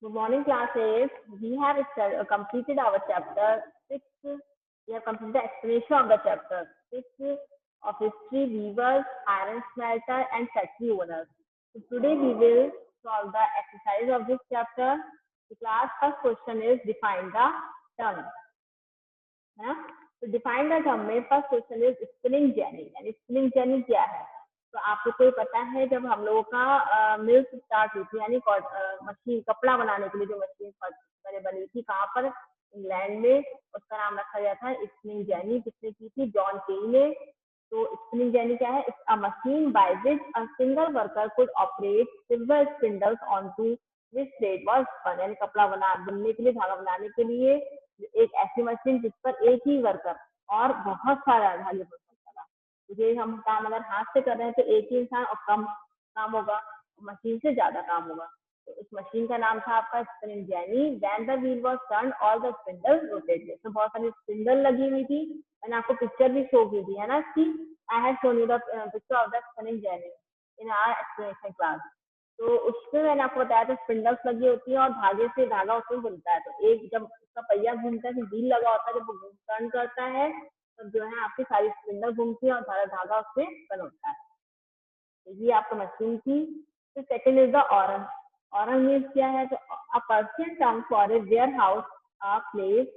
Good morning, classes. We have completed our chapter 6. We have completed the explanation of the chapter 6 of history, weavers, iron smelter, and factory owners. So today we will solve the exercise of this chapter. The class first question is define the term. तो define the term में first question is spinning jenny, यानी spinning jenny क्या है। तो आपको कोई पता है जब हम लोगों का मिल्स स्टार्ट हुई थी, यानी मशीन कपड़ा बनाने के लिए जो मशीन पहले बनी थी, कहाँ पर, इंग्लैंड में, उसका नाम रखा गया था स्पिनिंग जेनी। किसने की थी? जॉन केनी ने। तो स्पिनिंग जेनी क्या है? A machine by which a single worker could operate several spindles on to which thread was spun, यानी कपड़ा बनने के लिए, धागा बनाने के लिए एक ऐसी मशीन जिस पर एक ही वर्कर और बहुत सारा धागे बन सकता था। ये हम काम अगर हाथ से कर रहे हैं तो एक ही इंसान और कम काम होगा, मशीन से ज्यादा काम होगा। तो इस मशीन का नाम था आपका spinning jenny. When the wheel was turned all the spindles rotated. तो बहुत सारी स्पिंडल लगी हुई थी। मैंने आपको पिक्चर भी शो की थी, है ना इसकी। I have shown you the picture of the spinning jenny in our explanation class. तो उसमें मैंने आपको बताया था स्पिंडल्स लगी होती है और धागे से धागा उसमें बुनता है। तो एक जब उसका पहिया घूमता है, तो व्हील लगा होता है, जब वो टर्न करता है तब जो है आपकी सारी स्पिंडल घूमती है और सारा धागा उसमें बन होता है। तो ये आपका मशीन थी। तो सेकंड इज द ऑरन। ऑरन मीन्स क्या है? तो a Persian term for a warehouse, a place,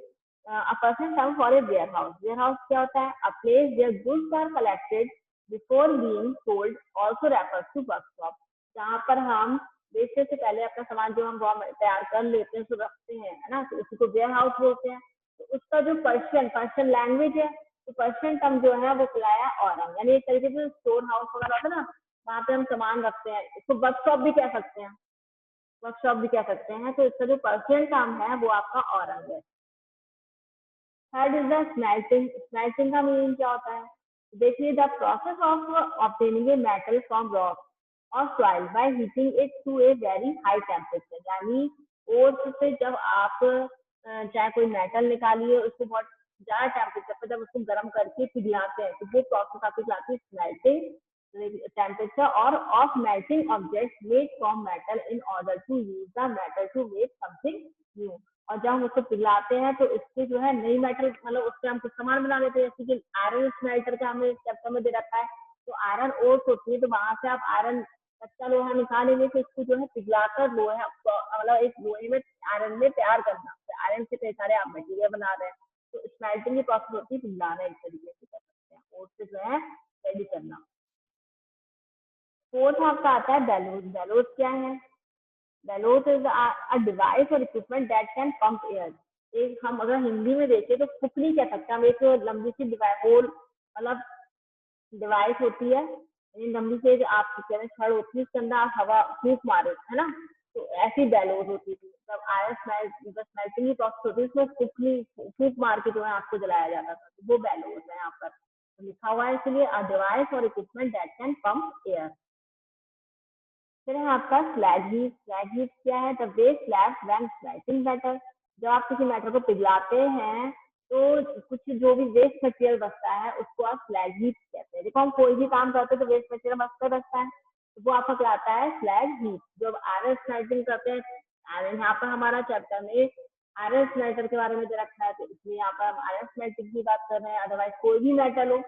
a Persian term for a warehouse. Warehouse क्या होता है? A place where goods are collected before being sold, also refers to workshop. जहाँ पर हम बेचने से पहले अपना सामान जो हम तैयार कर लेते हैं, उसको रखते हैं, है ना, तो उसी को वेयर हाउस बोलते हैं। तो उसका जो पर्शियन लैंग्वेज है, तो पर्शियन टर्म जो है वो कहलाया ऑरन, यानी एक तरीके से स्टोर हाउस वगैरह होता है ना, वहाँ पे हम सामान रखते हैं, इसको वर्कशॉप भी कह सकते हैं, वर्कशॉप भी कह सकते हैं। तो इसका जो पर्शियन टर्म है वो आपका ऑरन है। Third is the smelting. Smelting का मीनिंग क्या होता है? देखिए, the process of obtaining a metal from rock और soil by heating it to a very high temperature, यानी ओर से जब आप चाहे कोई मेटल निकालिए, उसको बहुत ज्यादा टेम्परेचर पर जब उसको गर्म करके पिघलाते हैं, तो वो प्रोसेस आपकी कहलाती है स्मेल्टिंग टेम्परेचर और of melting object made from metal in order to use the metal to make something new. और जब हम उसको पिघलाते हैं तो इससे जो है नई मेटल, मतलब उससे हम कुछ सामान बना लेते हैं। जैसे कि आयरन स्मेल्टर का हमें चैप्टर में दे रखा है, तो आयरन ओर्स होती है, तो वहां से आप आयरन कच्चा लोहा निकालेंगे, तो इसको जो है पिघलाकर लोहा, मतलब एक लोहे में आयरन में तैयार करना। तो आयरन से कई सारे आप मटीरियल बना रहे हैं, तो स्मेल्टिंग की प्रोसेस होती है पिघलाना, एक तरीके से कर सकते हैं, ओर से जो है रेडी करना। फोर्थ आपका आता है बेलोज। बेलोज क्या है? बेलोज इज अ डिवाइस और equipment that can pump air. एक हम अगर हिंदी में देखें तो फुकनी कह सकते हैं हम। एक लंबी सी डिवाइस, होल, मतलब डिवाइस होती है, लंबी से आप कह रहे छड़ होती है, उसके अंदर आप हवा फूक मारे, है ना। तो ऐसी बेलोज होती थी। तब आयरन स्मेल्टिंग की प्रोसेस होती है, उसमें फुकनी फूक मार के जो है आपको जलाया जाता था। तो वो बेलोज है यहाँ पर तो लिखा हुआ है, इसलिए अ डिवाइस और equipment that can pump air. फिर है आपका स्लैग हीट। स्लैग हीट क्या है? The way slag when smelting metal. जब आप किसी मेटल को पिघलाते हैं तो कुछ जो भी वेस्ट मटेरियल बचता है उसको आप स्लैग हीट कहते हैं। देखो, हम कोई भी काम करते हैं तो वेस्ट मटेरियल बचता है, तो वो आपका क्या आता है? Slag heat. जब आयरन स्मेल्टिंग करते हैं, आयरन यहाँ पर हमारा चैप्टर में आयरन स्मेल्टर के बारे में दे रखा है, तो इसलिए यहाँ पर हम आयरन स्मेल्टिंग की बात कर रहे हैं। अदरवाइज कोई भी मेटल हो,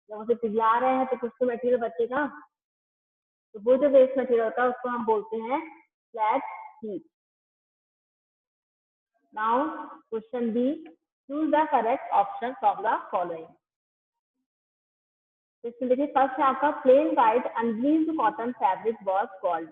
जब उसे पिघला रहे हैं तो कुछ तो मटेरियल बचेगा, तो वो जो वेस्ट मटेरियल होता है उसको हम बोलते हैं slag heat. Now question B, choose the correct option from the following. इसमें देखिए, फर्स्ट है आपका plain white unbleached cotton fabric was called.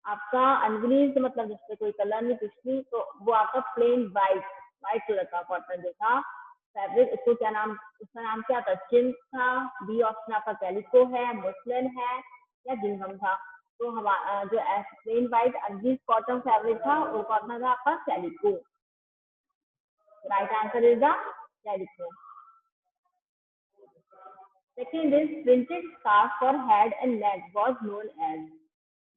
आपका अनब्लीच्ड मतलब जिसपे कोई कलर नहीं, कुछ नहीं, तो वो आपका प्लेन वाइट, वाइट कलर का कॉटन जो था फैब्रिक, उसको क्या नाम, उसका नाम क्या था? चिंस था। बी ऑप्शन आपका कैलिको है, मुस्लिन है, या जिंगम था। तो हमारा जो plain white unbleached cotton fabric था वो कॉटन था आपका calico. Right answer is the calico. Second is printed scarf for head and neck was known as.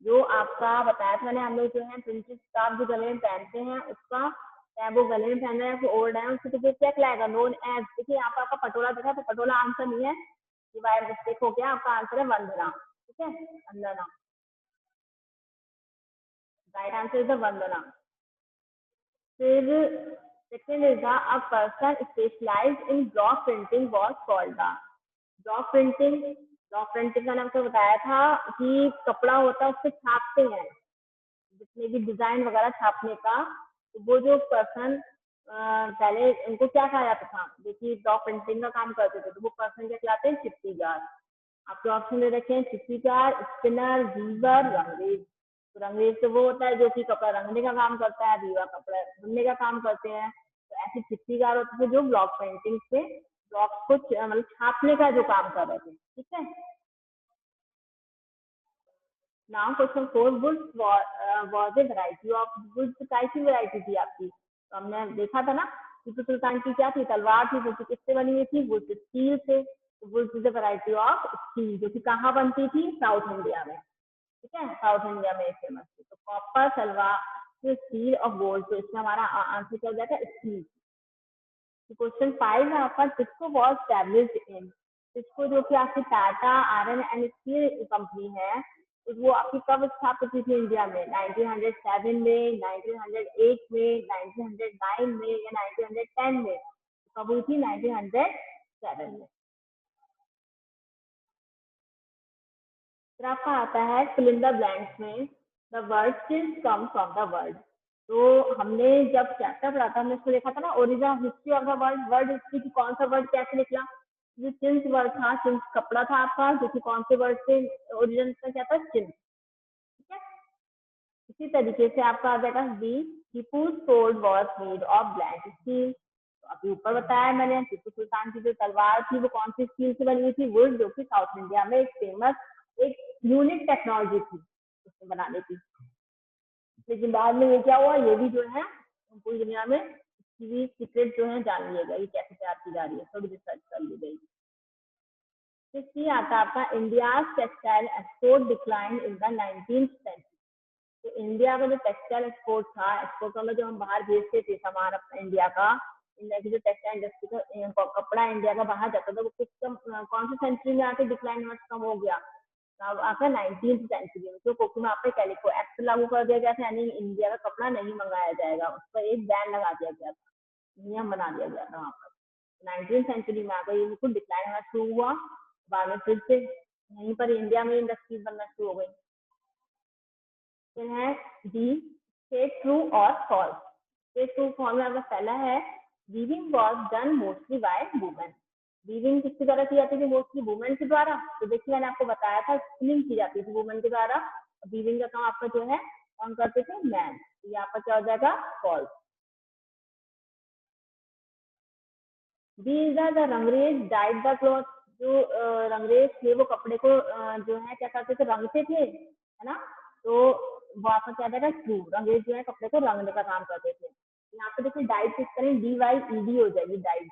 जो आपका बताया था मैंने, हम लोग जो है प्रिंटेड स्कार्फ जो गले में पहनते हैं उसका, चाहे वो गले में पहन रहे हैं या ओल्ड है, उसको तो क्या कहलाएगा? Known as. देखिए यहाँ पर आपका पटोला देखा, तो पटोला आंसर नहीं है, ये बाय मिस्टेक हो गया। आपका आंसर है वंदना। ठीक है, bandana. Right answer is the bandana. फिर second is the a person specialized in block printing was called the block printing. Block printing का नाम तो बताया था कि कपड़ा होता है उस पे छापते हैं, जितने भी डिजाइन वगैरह छापने का। तो वो जो पर्सन पहले उनको क्या कहा जाता था, देखिए ब्लॉक प्रिंटिंग का काम करते थे, तो वो पर्सन क्या कहलाते हैं, चिट्ठीदार। आपके ऑप्शन दे रखे हैं चिट्ठीदार, स्पिनर, वीवर, रंगरेज। तो रंगरेज तो वो होता है जो कि कपड़ा रंगने का काम करता है, वीवर कपड़ा बुनने का काम करते हैं। तो ऐसे चिट्ठीदार होते थे जो ब्लॉक प्रिंटिंग से ब्लॉक को मतलब छापने का जो काम कर रहे थे। ठीक है। Now question four, wootz was a variety of, wootz कैसी वैरायटी थी आपकी, तो हमने देखा था ना, टीपू सुल्तान की क्या थी, तलवार थी, जो कि किससे बनी हुई थी, वुड स्टील से। तो wootz is a variety of steel, जो कि कहाँ बनती थी, साउथ इंडिया में। ठीक है, साउथ इंडिया में फेमस थी। तो कॉपर, सलवार, स्टील और गोल्ड, तो इसमें हमारा आंसर क्या हो जाएगा, स्टील। क्वेश्चन फाइव है आपका, टिस्को वॉज स्टैब्लिश्ड इन, टिस्को जो कि आपकी Tata iron and steel company है, तो वो आपकी कब स्थापित हुई थी इंडिया में, 1907 में, 1908 में, 1909 में या 1910 में, कब हुई थी, 1907 में। फिर आपका आता है फिल इन द ब्लैंक्स में, the word still come from the word. तो हमने जब चैप्टर पढ़ा था हमने उसको देखा था ना, origin history of the word, word history की कौन सा वर्ड कैसे निकला, जो चिंस वर्ड था, चिंस कपड़ा था आपका, जो कि कौन से वर्ड से ओरिजिन का क्या था, चिंस। ठीक है। इसी तरीके से आपका आ जाएगा B, Tipu's sword was made of blank steel. तो अभी ऊपर बताया मैंने, टीपू सुल्तान की जो तलवार थी वो कौन सी स्टील से बनी हुई थी, वुड, जो कि साउथ इंडिया में एक फेमस, एक यूनिक टेक्नोलॉजी थी उसको बनाने की। लेकिन बाद में ये क्या हुआ, ये भी जो है पूरी दुनिया में इसकी भी सीक्रेट जो है जान लिया गया, ये कैसे तैयार की जा रही है, थोड़ी रिसर्च कर ली गई। फिर आता है आपका India textile export decline in the 19th century. तो इंडिया का जो टेक्सटाइल एक्सपोर्ट था, एक्सपोर्ट मतलब जो हम बाहर भेजते थे सामान अपना इंडिया का, इंडिया की जो टेक्सटाइल इंडस्ट्री का कपड़ा इंडिया का बाहर जाता था, वो किस कौन सी सेंचुरी में आके डिक्लाइन होना कम हो गया, तब आकर 19th सेंचुरी में। तो क्योंकि वहाँ पे कैलिको एक्ट लागू कर दिया गया था, यानी इंडिया का कपड़ा नहीं मंगाया जाएगा, उस पर एक बैन लगा दिया गया था, नियम बना दिया गया था वहाँ पर। 19th सेंचुरी में आकर ये बिल्कुल डिक्लाइन होना शुरू हुआ, बाद में फिर से यहीं पर इंडिया में इंडस्ट्रीज बनना शुरू हो गई। फिर है डी, स्टेट ट्रू और फॉल्स। स्टेट ट्रू फॉर्मूला आपका पहला है, weaving was done mostly by women. Weaving किसके द्वारा की जाती थी, मोस्टली वुमेन के द्वारा। तो देखिए मैंने आपको बताया था स्पिनिंग की जाती थी वुमेन के द्वारा, वीविंग का काम आपका जो है कौन करते थे, मैन। तो यहाँ पर क्या हो जाएगा, false. D is the rangrez dyed the cloth. जो रंगरेज थे वो कपड़े को जो है क्या करते थे, रंगते थे, है ना। तो वहां पर क्या जाएगा, ट्रू, रंगरेज जो है कपड़े को रंगने का काम करते थे। यहाँ पे देखिए डाइड किस करें, डी वाई ई डी हो जाएगी, डाइड,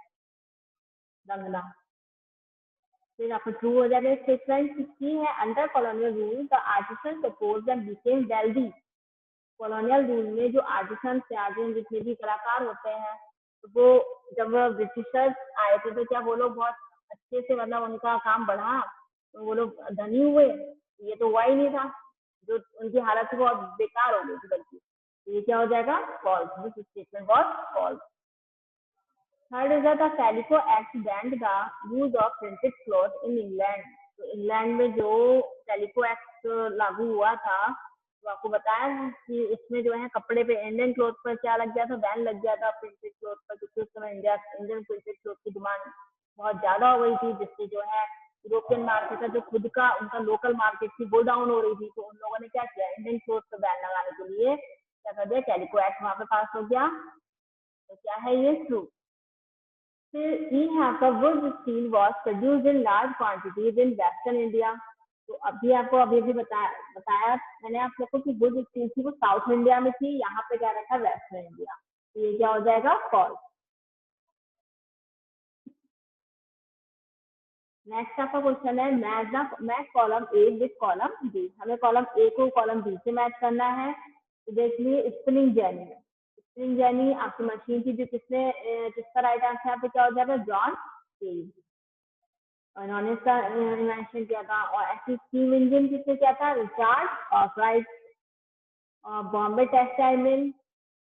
रंगना। फिर आपको ट्रू हो जाएगा। स्टेटमेंट की है, under colonial rule the artisan suppose and became wealthy. Colonial rule में जो आर्टिसन थे, आर्टिसन जितने भी कलाकार होते हैं, तो वो जब ब्रिटिशर्स आए थे तो क्या वो लोग बहुत अच्छे से, मतलब उनका काम बढ़ा, तो वो लोग धनी हुए, ये तो हुआ ही नहीं था, जो उनकी हालत थी बहुत बेकार हो गई थी बल्कि। तो ये क्या हो जाएगा, false, this statement was false. Third is the calico act banned the use of printed cloth in England. तो इंग्लैंड में जो कैलिको एक्ट लागू हुआ था, तो आपको बताया कि इसमें जो है कपड़े पे, इंडियन क्लॉथ पर क्या लग गया था, बैन लग गया था प्रिंटेड क्लॉथ पर, क्योंकि उस समय इंडियन प्रिंटेड क्लॉथ की डिमांड बहुत ज्यादा हो गई थी, जिससे जो है यूरोपियन मार्केट का जो खुद का उनका लोकल मार्केट थी वो डाउन हो रही थी। तो उन लोगों ने क्या किया, इंडियन क्लॉथ पर बैन लगाने के लिए क्या कर दिया, कैलिको एक्ट वहां पे पास हो गया। तो क्या है ये, ट्रू। फिर ई है आपका, would steel was produced in large quantities in western India. तो अभी आपको अभी भी बताया मैंने आप लोग को कि वुड स्टील थी वो साउथ इंडिया में थी, यहाँ पे क्या रखा, वेस्टर्न इंडिया। तो ये क्या हो जाएगा, फॉल्स। नेक्स्ट आपका क्वेश्चन है, match column A with column B. हमें कॉलम ए को कॉलम बी से मैच करना है। तो देखिए स्पिनिंग जेनी, स्पिनिंग जेनी आपकी मशीन थी जो किसका राइट आंसर यहाँ पे क्या हो जाएगा, जॉन केज। उन्होंने इसका इन्वेंशन किया था। और ऐसी स्टीम इंजन किसने किया था, Richard Arkwright. Bombay textile mill,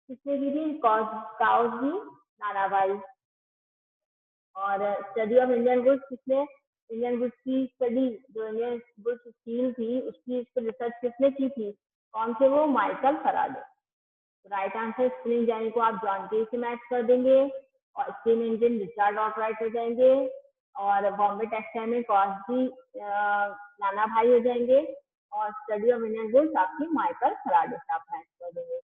किसने की थी? काउजी नानाभाई। और स्टडी ऑफ इंडियन गुड्स किसने, इंडियन गुड्स की स्टडी, जो इंडियन गुड्स स्टील थी उसकी इस पर रिसर्च किसने की थी? कौन से? वो Michael Faraday. Right answer spinning jenny को आप जॉन के से मैच कर देंगे, और स्टीम इंजन रिचर्ड ऑकराइट हो जाएंगे, और बॉम्बे टेक्सटाइल में कॉस्जी नाना भाई हो जाएंगे, और स्टडी ऑफ इंडियन गुड्स आपकी माइकल फराडे से आप मैच कर देंगे।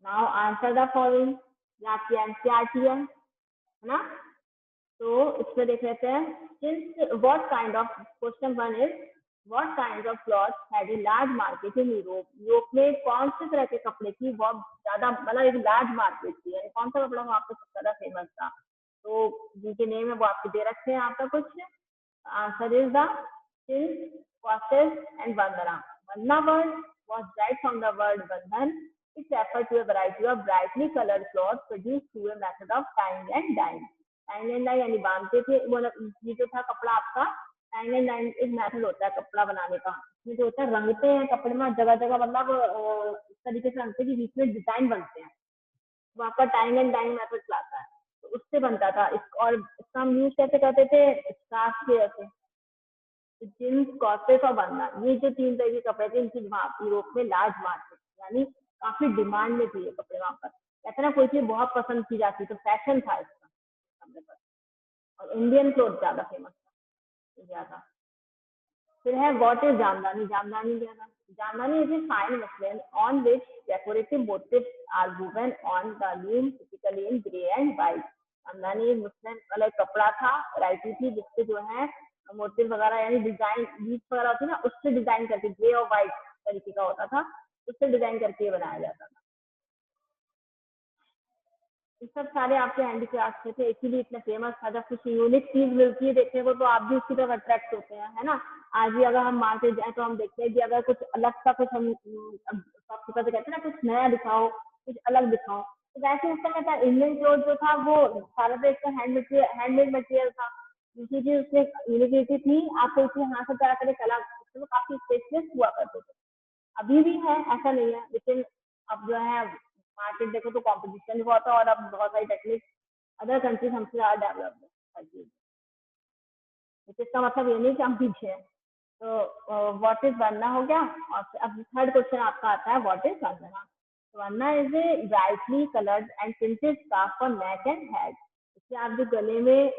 नाउ आंसर द फॉलोइंग, ये आपकी एनसीईआरटी है ना? तो इसमें देख लेते हैं, since what kind of, question one is what kind of cloth had a large market in Europe, Europe में कौन से तरह के कपड़े की बहुत ज्यादा, मतलब एक लार्ज मार्केट थी, यानी कौन सा कपड़ा वहाँ पे सबसे ज्यादा फेमस था? तो जिनके नेम है वो आपको दे रखे हैं यहाँ पर कुछ। Answer is the silk, cossaes and bandana. Bandana word was derived from the word bandhan. It refers to a variety of brightly colored cloth produced through a method of tying and dyeing. Tying and dye यानी बांधते थे, मतलब ये जो था कपड़ा आपका, tying and dye एक मेथड होता है कपड़ा बनाने का, इसमें जो होता है रंगते हैं कपड़े में जगह जगह, मतलब इस तरीके से रंगते हैं कि बीच में डिजाइन बनते हैं, वो आपका टाइंग एंड डाइंग मेथड चलाता है, तो उससे बनता था और इसका हम यूज कैसे करते थे? स्कार्फ के ऐसे, जींस, कॉर्सेट और बनना, ये जो तीन तरह के कपड़े थे इनकी वहाँ यूरोप में लार्ज मार्केट, यानी काफी डिमांड में थे ये कपड़े वहां पर। कहते ना कोई चीज बहुत पसंद की जाती, तो फैशन था इसका सामने पर, और इंडियन क्लोथ ज्यादा फेमस था ज्यादा। फिर है व्हाट इज जामदानी, जामदानी क्या था? Jamdani is a fine muslin on which decorative motifs are woven on the loom typically in grey and white. Jamdani एक मुस्लिम वाला कपड़ा था, वैरायटी थी जिससे जो है मोटिव वगैरह यानी डिजाइन बीच वगैरह होती है ना, उससे डिजाइन करके ग्रे और व्हाइट तरीके का होता था, उससे डिजाइन करके बनाया जाता था। ये सब सारे आपके हैंडीक्राफ्ट थे, इसीलिए इतना फेमस था। जब कुछ यूनिक चीज मिलती है देखने को तो आप भी उसकी तरफ अट्रैक्ट होते हैं, है ना? आज भी अगर हम मार्केट जाए तो हम देखते हैं कि अगर कुछ अलग सा कुछ हम शॉपकीपर से कहते हैं ना कुछ नया दिखाओ, कुछ अलग दिखाओ, तो वैसे उस समय था इंडियन क्लोथ जो था वो सारा तो एक हैंडमेड मटेरियल था, दूसरी चीज उसमें यूनिवर्सिटी थी, आपको उसमें हाथ से तैयार करके कला उसमें काफी स्पेशलिस्ट हुआ करते थे। अभी भी है ऐसा नहीं है, लेकिन अब जो है मार्केट देखो तो कंपटीशन भी बहुत है, और अब बहुत सारी टेक्निक अदर कंट्रीज हमसे ज्यादा डेवलप है। इसका मतलब ये नहीं कि हम पीछे हैं। तो व्हाट इज वरना हो गया, और अब थर्ड क्वेश्चन आपका आता है व्हाट इज वंदना। वरना is a brightly coloured and printed scarf for neck and head. इससे आप जो गले में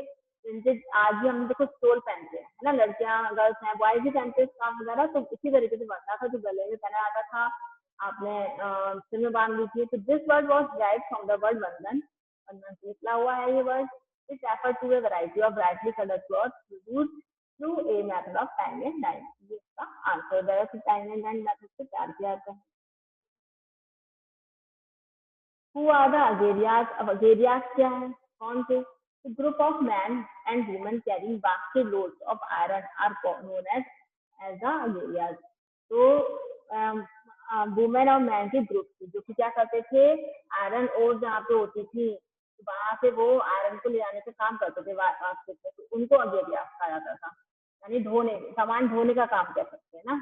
प्रिंटेड, आज भी हम देखो स्टोल पहनते हैं, है ना, लड़कियां गर्ल्स हैं, बॉयज भी पहनते हैं स्कार्फ वगैरह, तो इसी तरीके से वरना था जो गले में पहना जाता था, आपने सिर में बांध ली थी। तो this word was direct from the word वंदन, वंदन से निकला हुआ है ये word. It refer to a variety of brightly coloured cloth used through a method of tie and dyeing. ये इसका आंसर है कि टाइम एंड डाइंग मेथड से तैयार किया जाता है। Who are the Agarias? अब अगेरियाज क्या है, कौन से? Group of man and women carrying basket loads of iron are known as the Agarias. तो वुमेन और मैन के ग्रुप थे जो कि क्या करते थे, आयरन ओर जहाँ पे होती थी वहां से वो आयरन को ले जाने का काम करते थे बास्केट में, तो उनको अगेरियाज कहा जाता था, यानी धोने, सामान धोने का काम कर सकते हैं ना।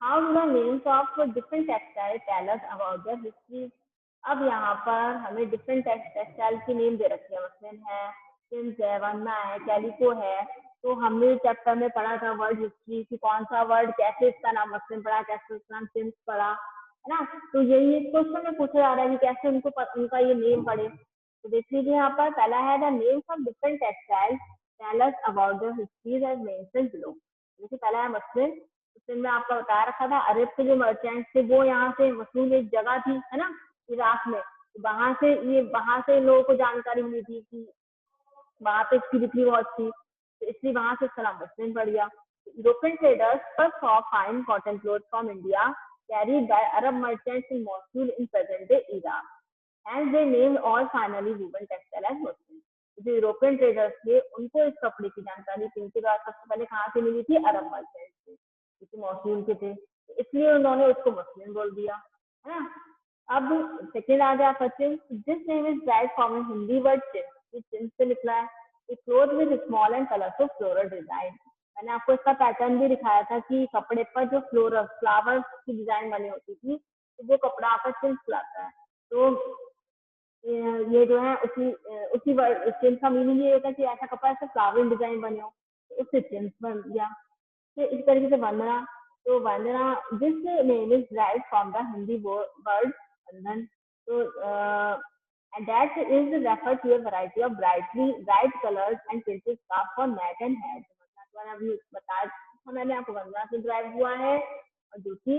How do the names of different textile tell us about the history? अब यहाँ पर हमें डिफरेंट टेक्सटाइल की नेम दे रखी है, मसलन है सिल्क है, वन्ना है, कैलिको है। तो हमने चैप्टर में पढ़ा था वर्ड हिस्ट्री कि कौन सा वर्ड कैसे इसका नाम मसलन पड़ा, कैसे इसका नाम सिल्क पड़ा, है ना? तो यही क्वेश्चन में पूछा जा रहा है कि कैसे उनका ये नेम पड़े। तो देख लीजिए यहाँ पर पहला है the names of different textile tell us about the histories as mentioned below. जैसे पहला है मसलिन, उसमें मैं आपका बता रखा था अरब के जो मर्चेंट थे वो यहाँ से, मसलिन एक जगह थी, है ना, इराक में, वहां से लोगों को जानकारी मिली थी कि वहां पे इसकी बिक्री बहुत थी, तो इसलिए वहां से इसका नाम मसलिन पड़ गया। European traders first saw fine cotton cloth from India carried by Arab merchants इन मॉस्यूल इन present day Iraq, and they named all finely women textile as muslin. जो यूरोपियन ट्रेडर्स थे उनको इस कपड़े की जानकारी इनके बाद सबसे पहले कहाँ से मिली थी? अरब मर्चेंट से, क्योंकि मौसूल के थे, तो इसलिए उन्होंने उसको मसलिन बोल दिया, है ना। अब सेकेंड आ गया सचिन, this name is right from Hindi word चिन, ये चिन से निकला है। A cloth with small and colourful floral design, मैंने आपको इसका पैटर्न भी दिखाया था कि कपड़े पर जो फ्लावर्स की डिजाइन बनी होती थी, तो वो कपड़ा आपका चिल्स लाता है। तो ये जो है उसी वर्ड चिल्स का मीनिंग ये होता है कि ऐसा कपड़ा ऐसा फ्लावरिंग डिजाइन बने हो, तो उससे चिल्स बन गया। तो इस तरीके से वंदना, तो bandana this name is right from the Hindi word bandhan. तो and that is referred to a variety of brightly bright colors and printed scarf for neck and head। मैंने अभी बताया था, मैंने आपको वंदना से ड्राइव हुआ है, और जो कि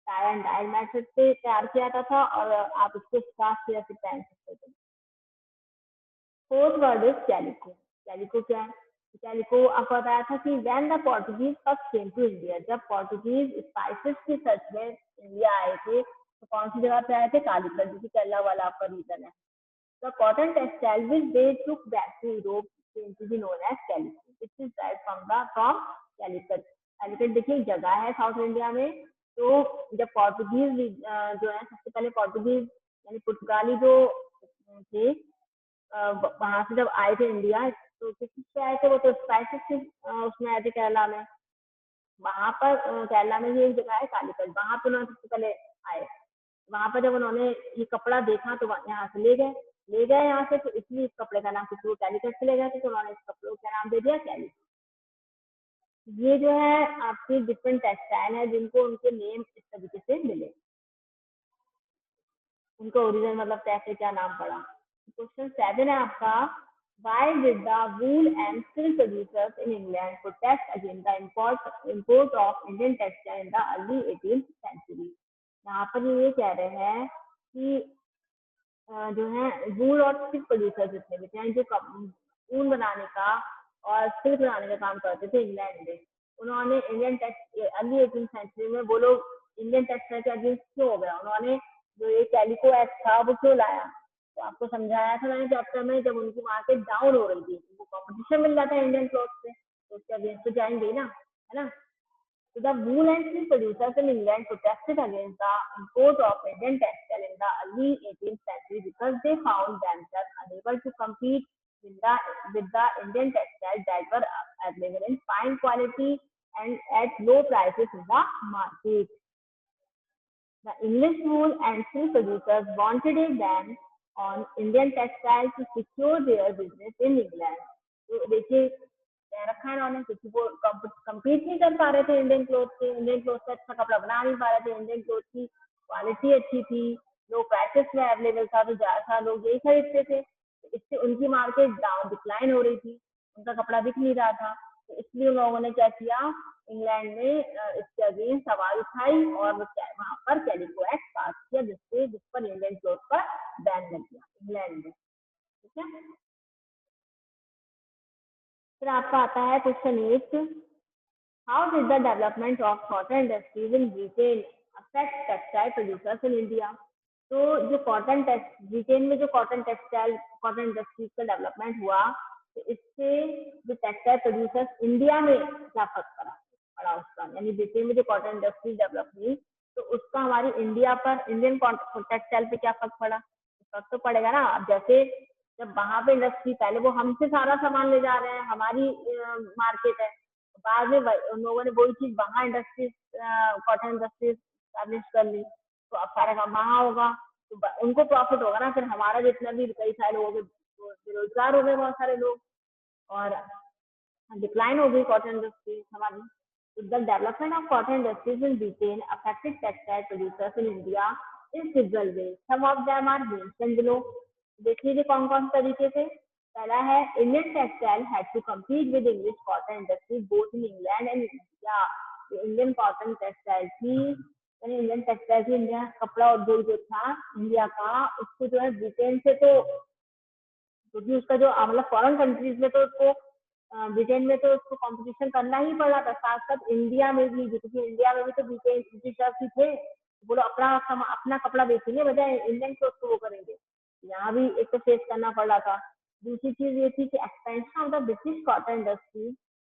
टाई एंड डाई मेथड से तैयार किया जाता था, और आप इसको स्कार्फ से पहन सकते थे। Fourth word is calico. Calico क्या है? कैलिको आपको बताया था कि when the Portuguese first came to India, जब पोर्टुगीज स्पाइसेस की सर्च में इंडिया आए थे, तो कौन सी जगह पे आए थे? कालीकट, जो कि केरला वाला आपका रीजन है। The cotton textile which they took back to Europe came to be known as calico, which is derived from Calicut। Calicut देखिए एक जगह है साउथ इंडिया में। तो जब पोर्टुगीज जो है, सबसे पहले पोर्टुगीज यानी पुर्तगाली जो थे, वहां से जब आए थे इंडिया, तो किससे आए थे? वो तो स्पाइसेस से उसमें आए थे केरला में। वहां पर केरला में ही एक जगह है कालीकट, वहां पर उन्होंने सबसे पहले आए। वहां पर जब उन्होंने ये कपड़ा देखा तो यहाँ से ले गए यहाँ से, तो इसलिए इस कपड़े का नाम, किसी को कैलिकट से ले गए थे, तो उन्होंने इस कपड़े को क्या नाम दे दिया? कैलिकट। ये जो है आपकी डिफरेंट टेक्सटाइल है जिनको उनके नेम इस तरीके से मिले, उनका ओरिजिन मतलब कैसे क्या नाम पड़ा। क्वेश्चन 7 है आपका, why did the wool and silk producers in England protest against the import of Indian textile in the early 18th century। यहाँ पर ये कह रहे हैं कि जो है वूल और सिल्क प्रोड्यूसर जितने भी थे, जो ऊन बनाने का और सिल्क बनाने का काम करते थे इंग्लैंड में, उन्होंने Indian takes early 18th century में वो लोग इंडियन टेक्सटाइल के अगेंस्ट क्यों हो गया? उन्होंने जो ये कैलिको एक्ट था वो क्यों लाया? तो आपको समझाया था मैंने चैप्टर में, जब उनकी मार्केट डाउन हो रही थी, उनको कॉम्पिटिशन मिल रहा था इंडियन क्लॉथ से, तो उसके अगेंस्ट तो जाएंगे ही ना, है ना। So the wool and silk producers in England protested against the import of Indian textile in the early 18th century because they found themselves unable to compete with the Indian textiles that were available in fine quality and at low prices in the market। The English wool and silk producers wanted a ban on Indian textiles to secure their business in England। तो देखिए रखा है उन्होंने, क्योंकि वो compete नहीं कर पा रहे थे इंडियन क्लोथ से, इंडियन क्लोथ से अच्छा कपड़ा बना नहीं पा रहे थे, इंडियन क्लोथ की क्वालिटी अच्छी थी, लो प्राइसेस में अवेलेबल था, तो ज्यादा लोग यही खरीदते थे। तो इससे उनकी मार्केट डाउन डिक्लाइन हो रही थी, उनका कपड़ा बिक नहीं रहा था, तो इसलिए लोगों ने क्या किया? इंग्लैंड में इसके अगेंस्ट आवाज उठाई और वहां पर कैलिको एक्ट पास किया, जिस पर इंडियन क्लोथ पर बैन लग गया इंग्लैंड में। ठीक है, फिर आपका आता है question 8, how did the development of cotton industries in Britain affect textile producers in India. तो जो ब्रिटेन में जो कॉटन इंडस्ट्रीज का डेवलपमेंट हुआ, तो इससे जो टेक्सटाइल प्रोड्यूसर्स इंडिया में क्या फर्क पड़ा उसका, यानी ब्रिटेन में जो कॉटन इंडस्ट्रीज डेवलप हुई, तो उसका हमारी इंडिया पर, इंडियन टेक्सटाइल पे क्या फर्क पड़ा? फर्क तो पड़ेगा ना। अब जैसे जब वहां पे इंडस्ट्री, पहले वो हमसे सारा सामान ले जा रहे हैं, हमारी मार्केट है, बाद में लोगों ने वही चीज वहां इंडस्ट्रीज, कॉटन इंडस्ट्रीज स्टैब्लिश कर ली, तो अब सारा काम वहां होगा, तो उनको प्रॉफिट होगा ना। फिर हमारा जितना भी कई सारे लोगों के बेरोजगार हो गए बहुत सारे लोग, और डिक्लाइन हो गई कॉटन इंडस्ट्री हमारी। The development of cotton industries in Britain affected textile producers in India in several ways. Some of them are mentioned below। देखिए कौन कौन से तरीके से। पहला है, Indian textile had to compete with English cotton industry both in England and India। जो Indian cotton textile थी, यानी इंडियन टेक्सटाइल थी, इंडिया कपड़ा उद्योग जो था इंडिया का, उसको जो है ब्रिटेन से, तो क्योंकि उसका जो मतलब फॉरेन कंट्रीज में, तो उसको ब्रिटेन में तो उसको कंपटीशन करना ही पड़ा था, साथ साथ इंडिया में भी, क्योंकि इंडिया में भी तो ब्रिटिशर्स ही थे, वो लोग अपना कपड़ा बेचेंगे बजाय इंडियन क्लोथ को वो करेंगे। यहाँ भी एक तो फेस करना पड़ रहा था। दूसरी चीज ये थी कि expansion of the British cotton industry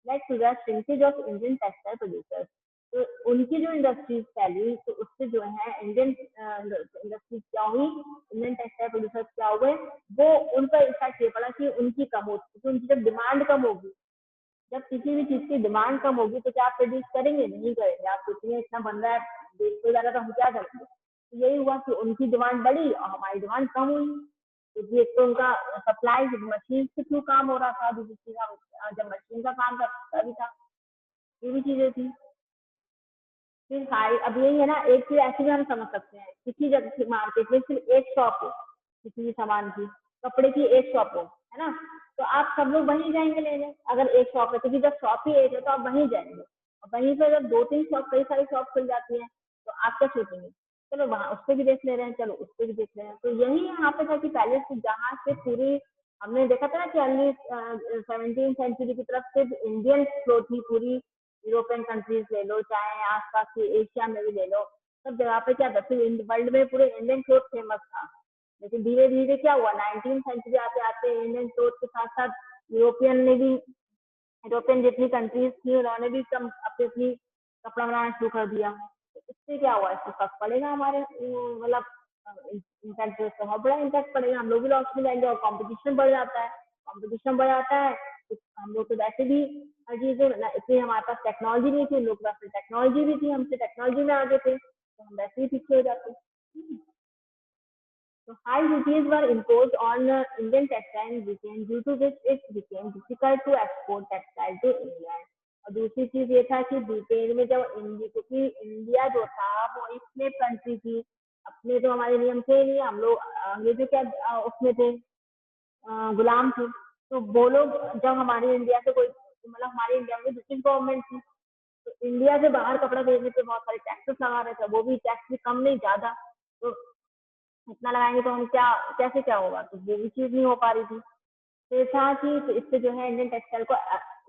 led to the shrinkage of Indian textile producers. तो उनकी जो इंडस्ट्रीज फैली, तो उससे जो है इंडियन इंडस्ट्रीज क्या हुई, इंडियन टेक्सटाइल प्रोड्यूसर्स क्या हुए, वो उन पर इफेक्ट ये पड़ा कि उनकी कम होती, क्योंकि उनकी जब डिमांड कम होगी, जब किसी भी चीज की डिमांड कम होगी तो क्या आप प्रोड्यूस करेंगे? नहीं करेंगे। आप सोचेंगे इतना बन रहा है देश को ज्यादा, तो हम क्या करेंगे? तो यही हुआ कि उनकी डिमांड बढ़ी और हमारी डिमांड कम हुई, क्योंकि एक तो उनका सप्लाई मशीन के थ्रू काम हो रहा था, दूसरी चीज जब मशीन का काम करता भी था, ये भी चीजें थी। फिर हाई, अब यही है ना, एक चीज ऐसी भी हम समझ सकते हैं, किसी जगह मार्केट में सिर्फ एक शॉप हो किसी भी सामान की, कपड़े की एक शॉप हो, है ना, तो आप सब लोग वहीं जाएंगे लेने। अगर एक शॉप है, क्योंकि जब शॉप ही एक है तो आप वहीं जाएंगे, और वहीं पे जब दो तीन शॉप, कई सारी शॉप खुल जाती है, तो आप क्या सोचेंगे? चलो वहां उससे भी देख ले रहे हैं, चलो उससे भी देख ले रहे हैं। तो यही यहाँ पे था कि पहले से जहाँ से पूरी, हमने देखा था ना कि अर्ली 17th सेंचुरी की तरफ से इंडियन फ्लो थी पूरी, यूरोपियन कंट्रीज ले लो, चाहे आसपास के एशिया में भी ले लो, सब जगह पे क्या था, फिर वर्ल्ड में पूरे इंडियन क्लोथ फेमस था। लेकिन धीरे धीरे क्या हुआ, 19th सेंचुरी आते आते इंडियन क्लोथ के साथ साथ यूरोपियन ने भी, यूरोपियन जितनी कंट्रीज थी उन्होंने भी कम अपनी अपनी कपड़ा बनाना शुरू कर दिया। तो इससे क्या हुआ, इससे फर्क पड़ेगा हमारे मतलब इम्पैक्ट, जो बहुत बड़ा इम्पैक्ट पड़ेगा, हम लोग भी लॉस में जाएंगे, और कॉम्पिटिशन बढ़ जाता है। कॉम्पिटिशन बढ़ जाता है तो हम लोग तो वैसे भी हर चीज, इसलिए हमारे पास टेक्नोलॉजी नहीं थी, उन लोग के पास टेक्नोलॉजी भी थी, हमसे टेक्नोलॉजी में आगे थे, तो हम वैसे ही पीछे हो जाते। So high duties were imposed on Indian textile region, due to which it became difficult to export textile to England. और दूसरी चीज ये था कि ब्रिटेन में जब इंडिया, क्योंकि इंडिया जो था वो एक स्लेव कंट्री थी, अपने तो हमारे नियम थे नहीं, हम लोग अंग्रेजों के उसमें थे, गुलाम थे। तो वो लोग जब हमारे इंडिया से कोई, मतलब हमारे इंडिया में ब्रिटिश गवर्नमेंट थी, तो इंडिया से बाहर कपड़ा भेजने पे बहुत सारे टैक्सेस लगा रहे थे, वो भी टैक्स भी कम नहीं ज्यादा, तो इतना लगाएंगे तो हम क्या, कैसे क्या होगा, तो वो भी चीज नहीं हो पा रही थी। तो ये था कि तो इससे जो है इंडियन टेक्सटाइल को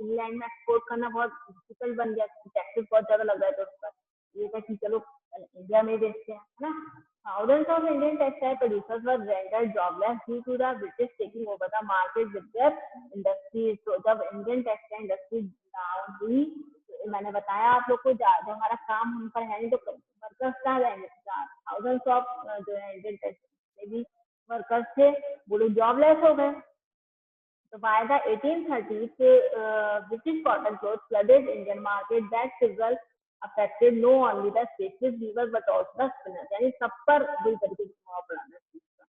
इंग्लैंड में एक्सपोर्ट करना बहुत डिफिकल्ट बन गया, टैक्सेस बहुत ज्यादा लग रहा है, तो उस पर ये था कि चलो इंडिया में ही बेचते हैं, है ना। Thousands of Indian textile producers were rendered jobless due to the British taking over the market with their industries. तो जब इंडियन टेक्सटाइल इंडस्ट्री डाउन हुई, तो मैंने बताया आप लोग को, जब हमारा काम हम पर है नहीं, तो वर्कर्स कहाँ जाएंगे? थाउजेंड्स ऑफ जो है इंडियन टेक्सटाइल भी वर्कर्स थे, वो लोग जॉबलेस हो गए। So by the 1830s, British cotton clothes flooded Indian market. That result affected not only the specialist weavers but also the spinners. यानी सब पर बुरी तरीके से प्रभाव पड़ा है इस चीज का।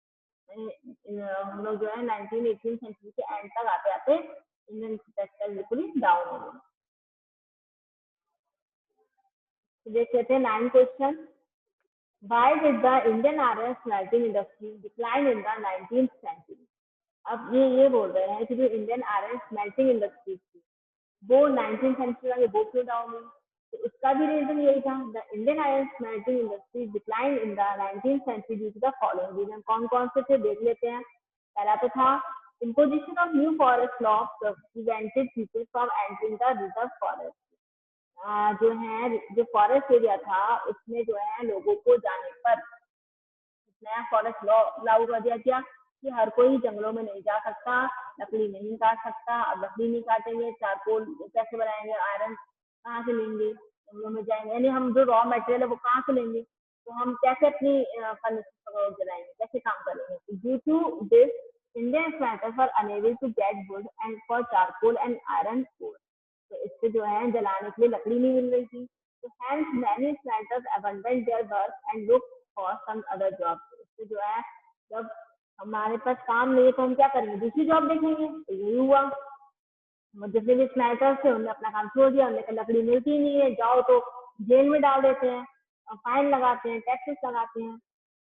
हम लोग जो है 1918 सेंचुरी के एंड तक आते आते इंडियन टेक्सटाइल बिल्कुल ही डाउन हो गई। तो देख लेते हैं 9 question. Why did the Indian iron smelting industry decline in the 19th century? अब ये बोल रहे हैं कि जो इंडियन आयरन स्मेल्टिंग इंडस्ट्री थी वो 19th सेंचुरी में वो क्यों डाउन हुई, तो उसका भी रीजन यही था, the Indian iron smelting industry decline in the 19th century due to the following reason. कौन कौन से थे देख लेते हैं। पहला तो था imposition of new forest law prevented people from entering the reserve forest। जो है जो फॉरेस्ट एरिया था उसमें जो है लोगों को जाने पर नया फॉरेस्ट लॉ लागू कर दिया गया कि हर कोई जंगलों में नहीं जा सकता, लकड़ी नहीं काट सकता। अब लकड़ी नहीं काटेंगे, चारकोल कैसे बनाएंगे, आयरन कहाँ से लेंगे, जंगलों में जाएंगे, यानी हम जो रॉ मटेरियल है वो कहाँ से लेंगे, तो हम कैसे अपनी फर्नेसेस जलाएंगे, कैसे काम करेंगे। Due to this Indian smelters are unable to get wood and for charcoal and iron coal. तो इससे जो है जलाने के लिए लकड़ी नहीं मिल रही थी, तो hence many smelters abandon their work and look for some other job. इससे जो है जब हमारे पास काम नहीं है तो हम क्या करेंगे, दूसरी जॉब देखेंगे। तो यही हुआ, जितने भी स्नाइपर्स थे उन्होंने अपना काम छोड़ दिया, उन्हें लकड़ी मिलती नहीं है, जाओ तो जेल में डाल देते हैं, फाइन लगाते हैं, टैक्सेस लगाते हैं,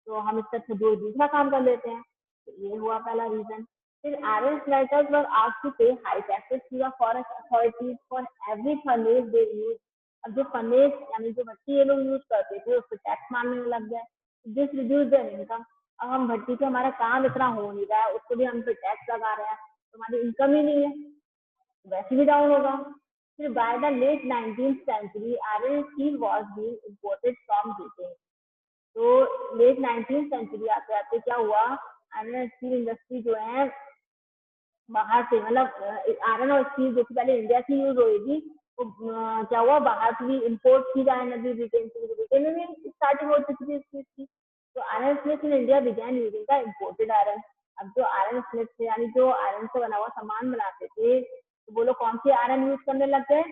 तो हम इससे अच्छा जो दूसरा काम कर लेते हैं। तो ये हुआ पहला रीजन। फिर iron smelters were asked to pay high taxes to the forest authorities for every furnace they use. अब जो फर्नेस यानी जो भट्टी ये लोग यूज करते थे उस पर टैक्स मारने लग गए, दिस रिड्यूस देयर इनकम। अब हम भट्टी से हमारा काम इतना हो नहीं रहा है, उसको भी हम पे टैक्स लगा रहे हैं, तो हमारी इनकम ही नहीं है, वैसे भी डाउन होगा। फिर by the late 19th century iron steel was being imported from Britain. तो लेट 19th सेंचुरी आते आते क्या हुआ, आयरन स्टील इंडस्ट्री जो है बाहर से, मतलब आयरन और स्टील जो कि पहले इंडिया से यूज हो रही थी, तो क्या हुआ, बाहर से भी इम्पोर्ट की जाने लगी ब्रिटेन से, ब्रिटेन में भी स्टार्टिंग हो चुकी थी इस चीज की। तो iron Smith in India began using the imported iron. अब जो आयरन स्मिथ थे यानी जो आयरन से बना हुआ सामान बनाते थे, तो वो लोग कौन सी आयरन यूज करने लग गए,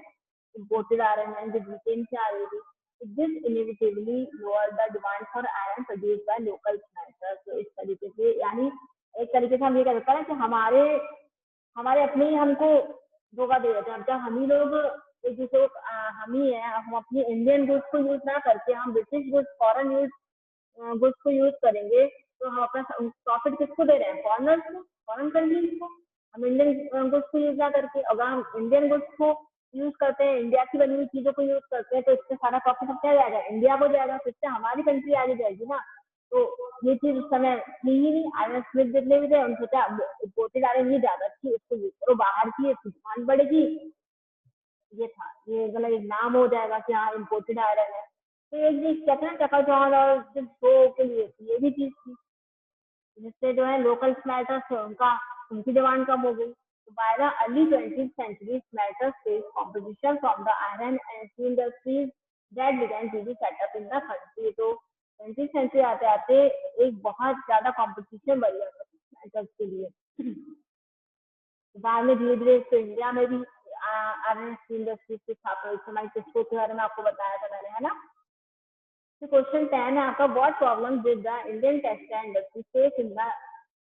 इम्पोर्टेड आयरन है जो ब्रिटेन से आ रही थी। This inevitably lower the demand for iron produce by local smelters. तो इस तरीके से यानी एक तरीके से हम ये कह सकते हैं कि हमारे हमारे अपने ही हमको धोखा दे देते हैं। जब हम ही लोग एक दूसरे को हम ही है, हम अपनी इंडियन गुड्स को यूज ना करके हम British goods foreign use goods को यूज करेंगे, तो हम अपना प्रॉफिट किसको दे रहे हैं, फॉरनर्स को, फॉरेन कंट्रीज को। हम इंडियन गुड्स को यूज ना करके अगर हम इंडियन गुड्स को यूज करते हैं, इंडिया की बनी हुई चीजों को यूज करते हैं, तो इससे सारा प्रॉफिट क्या जाएगा, इंडिया को जाएगा, तो इससे हमारी कंट्री आगे जाएगी ना। तो ये चीज उस समय थी ही नहीं। आयरन स्मिथ जितने भी थे उन्होंने सोचा इम्पोर्टेड आयरन ही ज्यादा अच्छी, इसको यूज करो, बाहर की इसकी डिमांड बढ़ेगी। ये था, ये मतलब एक नाम हो जाएगा कि हाँ इम्पोर्टेड आयरन है। तो एक चीज कहते हैं चकाचौंध और सिर्फ शो के लिए ये भी चीज थी, जिससे जो है लोकल स्मेल्टर्स थे उनकी डिमांड कम हो गई। तो by the early 20th century smelters faced competition from the iron and steel industries that began to be set up in the country। तो 20th century आते आते एक बहुत ज्यादा कंपटीशन बढ़ गया स्मेल्टर्स के लिए। बाद में धीरे धीरे तो इंडिया में भी आयरन स्टील इंडस्ट्रीज की स्थापना हुई। हमारी किसको के बारे में आपको बताया था मैंने, है ना। तो क्वेश्चन 10 है आपका, what problem did the Indian textile industry face in the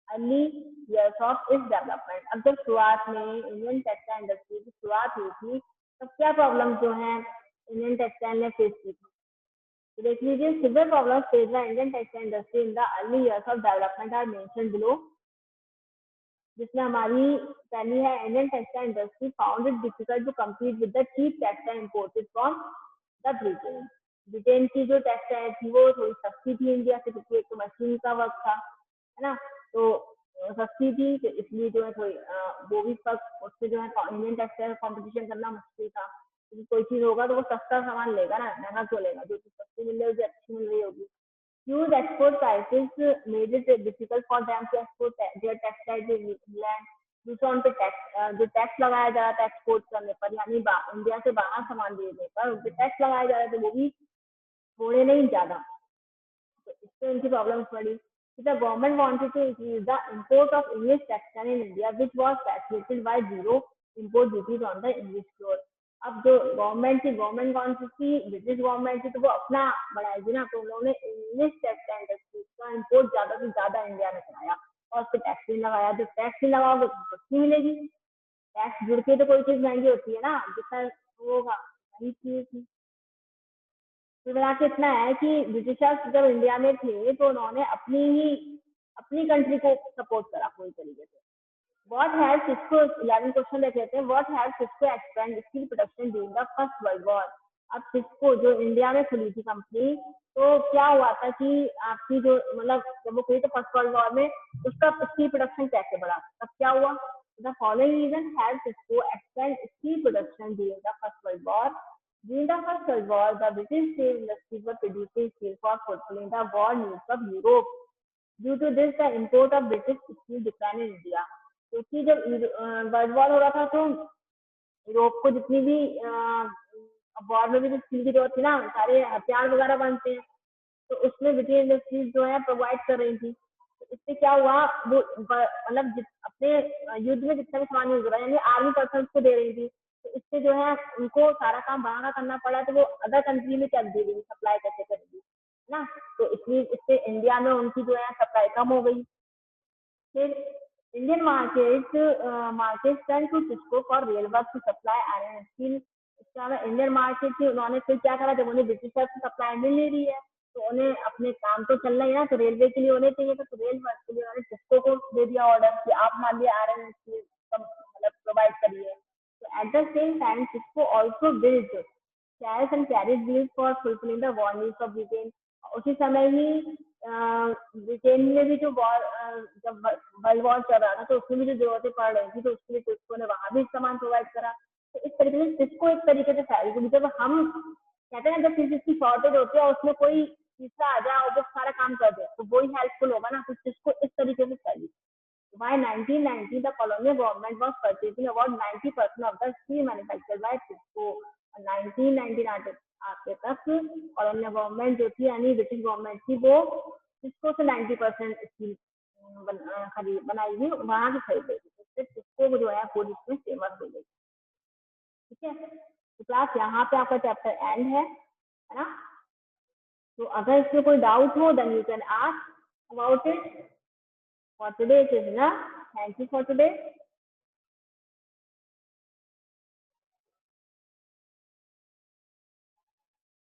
early years of its development. अब जब शुरुआत में इंडियन टेक्सटाइल इंडस्ट्री की शुरुआत हुई थी, तब क्या प्रॉब्लम जो है इंडियन टेक्सटाइल ने फेस की थी। तो देख लीजिए, severe problem face the Indian textile industry in the early years of development are mention below. जिसमें हमारी पहली है, Indian textile industry found it difficult to compete with the cheap textile imported from the Britain. Britain की जो textile थी वो थोड़ी सस्ती थी इंडिया से, क्योंकि एक तो मशीन का वर्क था, है ना, तो सस्ती थी, तो इसलिए जो है थोड़ी वो भी फर्क, उससे जो है इंडियन टेक्सटाइल कॉम्पिटिशन करना मुश्किल था, क्योंकि कोई चीज होगा तो वो सस्ता सामान लेगा ना, महंगा क्यों लेगा, जो चीज सस्ती मिल रही है अच्छी मिल रही होगी। Huge export prices made it difficult for them to export their textiles to England। दूसरा उन पे टैक्स, जो टैक्स लगाया जा रहा था एक्सपोर्ट करने पर, यानी इंडिया से बाहर सामान भेजने पर उन पे टैक्स लगाया जा रहा था, वो भी थोड़े नहीं ज्यादा, तो इससे उनकी प्रॉब्लम्स बढ़ी। The government wanted to increase the import of English textile in India, which was facilitated by zero import duties on the English clothes। अब जो गवर्नमेंट थी, गवर्नमेंट कौन सी थी, ब्रिटिश गवर्नमेंट थी, तो वो अपना बढ़ाएगी ना, तो उन्होंने इंग्लिश टेक्सटाइल इंडस्ट्री का इम्पोर्ट ज्यादा से ज्यादा इंडिया में कराया और उस पर टैक्स भी लगाया। जो टैक्स भी लगाओगे तो सस्ती मिलेगी, टैक्स जुड़ के तो कोई चीज महंगी होती है ना, जितना होगा वही चीज थी। तो मिला के इतना है कि ब्रिटिशर्स जब इंडिया में थे तो उन्होंने अपनी कंट्री को सपोर्ट करा पूरी तरीके से। व्हाट हेल्प इसको 11 क्वेश्चन देख लेते हैं। व्हाट हेल्प इसको expand steel production during the first world war. अब सिस्को जो इंडिया में खुली थी कंपनी, तो क्या हुआ था कि आपकी जो मतलब जब वो खुली तो फर्स्ट वर्ल्ड वॉर में उसका स्टील प्रोडक्शन कैसे बढ़ा, तब क्या हुआ, द फॉलोइंग रीजन हेल्प सिस्को expand steel production during the first world war. During the First World War, the British steel industries were producing steel for fulfilling the war needs of Europe. Due to this, the import of British steel declined in India। क्योंकि जब world war हो रहा था तो Europe को जितनी भी war में भी जो स्टील की जरूरत थी ना, सारे हथियार वगैरह बनते हैं, तो उसमें ब्रिटिश इंडस्ट्रीज जो है प्रोवाइड कर रही थी। तो इससे क्या हुआ, वो मतलब अपने युद्ध में जितना भी सामान यूज हो रहा है, यानी आर्मी पर्सन को दे रही थी, तो इससे जो है उनको सारा काम बाहर करना पड़ा, तो वो अदर कंट्री में चल दी सप्लाई कैसे करेगी, है ना। तो इसलिए इससे इंडिया में उनकी जो है सप्लाई कम हो गई। फिर इंडियन मार्केट टर्न टू सिस्को for rail work to supply iron steel. इसके अलावा इंडियन मार्केट थी, उन्होंने फिर क्या करा, जब उन्हें ब्रिटिशर्स की सप्लाई मिल नहीं रही है तो उन्हें अपने काम तो चलना ही ना, तो रेलवे के लिए उन्हें चाहिए था, तो रेल वर्क के लिए उन्होंने सिस्को को दे दिया ऑर्डर कि आप हमारे लिए आयरन स्टील मतलब प्रोवाइड करिए। तो at the same time Cisco also build carriage and carriage wheels for fulfilling the war needs of Britain। उसी समय ही ब्रिटेन में भी जो वॉर, जब वर्ल्ड वॉर चल रहा था तो उसमें भी जो जरूरतें पड़ रही थी, तो उसके लिए सिस्को ने वहां भी सामान प्रोवाइड करा। तो इस तरीके से सिस्को एक तरीके से फैली, क्योंकि जब हम कहते हैं जब चीज की शॉर्टेज होती है उसमें कोई तीसरा आ जाए और जो सारा काम कर दे, तो वही हेल्पफुल होगा ना, तो सिस्को इस तरीके से फैली। By 1990, the colonial government was purchasing about 90% of the steel manufactured by Cisco। 1990 आते तक कॉलोनियल गवर्नमेंट जो थी यानी ब्रिटिश गवर्नमेंट थी, वो सिस्को से 90% स्टील बनाई हुई वहां से खरीद रही थी, जिससे सिस्को को जो है पूरी इसमें फेमस हो गई। ठीक है, तो क्लास यहाँ पे आपका चैप्टर एंड है ना। तो अगर इसमें कोई डाउट हो then you can ask about it. For today it is enough. Thank you for today.